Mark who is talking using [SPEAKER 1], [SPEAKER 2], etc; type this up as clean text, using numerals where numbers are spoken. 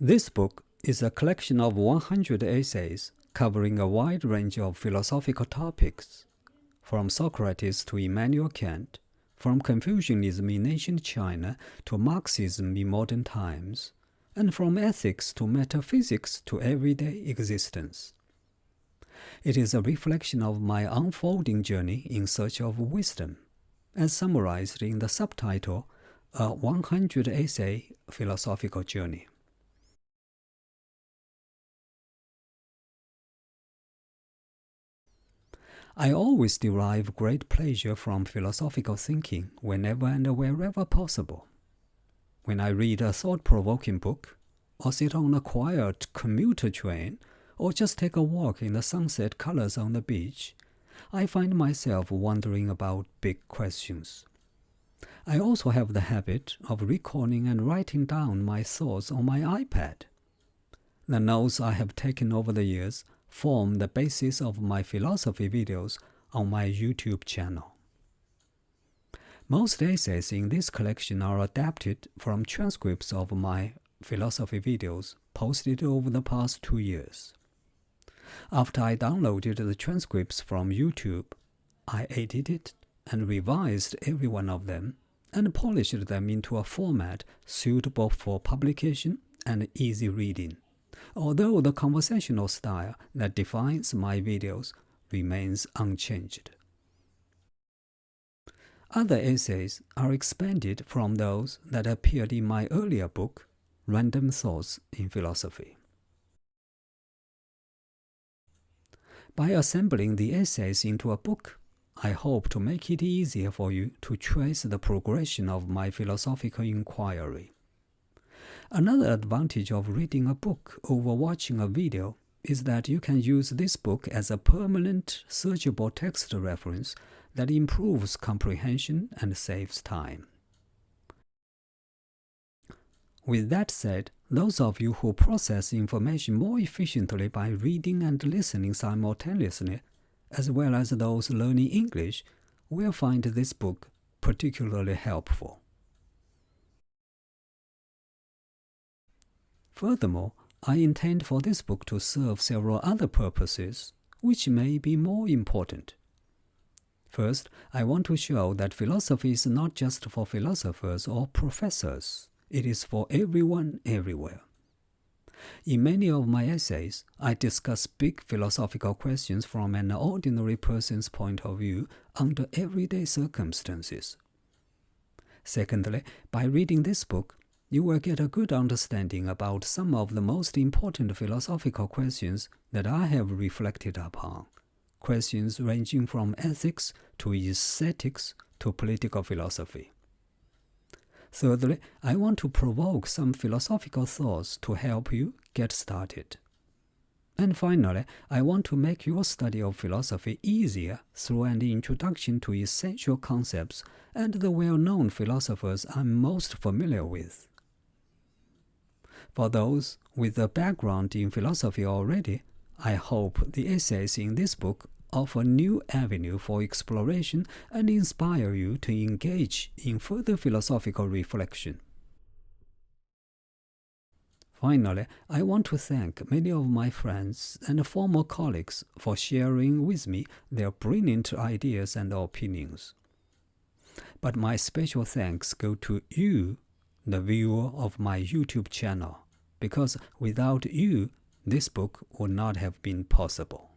[SPEAKER 1] This book is a collection of 100 essays covering a wide range of philosophical topics, from Socrates to Immanuel Kant, from Confucianism in ancient China to Marxism in modern times, and from ethics to metaphysics to everyday existence. It is a reflection of my unfolding journey in search of wisdom, as summarized in the subtitle, A 100-Essay Philosophical Journey. I always derive great pleasure from philosophical thinking whenever and wherever possible. When I read a thought-provoking book, or sit on a quiet commuter train, or just take a walk in the sunset colors on the beach, I find myself wondering about big questions. I also have the habit of recording and writing down my thoughts on my iPad. The notes I have taken over the years form the basis of my philosophy videos on my YouTube channel. Most essays in this collection are adapted from transcripts of my philosophy videos posted over the past 2 years. After I downloaded the transcripts from YouTube, I edited and revised every one of them and polished them into a format suitable for publication and easy reading, although the conversational style that defines my videos remains unchanged. Other essays are expanded from those that appeared in my earlier book, Random Thoughts in Philosophy. By assembling the essays into a book, I hope to make it easier for you to trace the progression of my philosophical inquiry. Another advantage of reading a book over watching a video is that you can use this book as a permanent, searchable text reference that improves comprehension and saves time. With that said, those of you who process information more efficiently by reading and listening simultaneously, as well as those learning English, will find this book particularly helpful. Furthermore, I intend for this book to serve several other purposes, which may be more important. First, I want to show that philosophy is not just for philosophers or professors. It is for everyone, everywhere. In many of my essays, I discuss big philosophical questions from an ordinary person's point of view under everyday circumstances. Secondly, by reading this book, you will get a good understanding about some of the most important philosophical questions that I have reflected upon, questions ranging from ethics to aesthetics to political philosophy. Thirdly, I want to provoke some philosophical thoughts to help you get started. And finally, I want to make your study of philosophy easier through an introduction to essential concepts and the well-known philosophers I'm most familiar with. For those with a background in philosophy already, I hope the essays in this book offer a new avenue for exploration and inspire you to engage in further philosophical reflection. Finally, I want to thank many of my friends and former colleagues for sharing with me their brilliant ideas and opinions. But my special thanks go to you, the viewer of my YouTube channel, because without you, this book would not have been possible.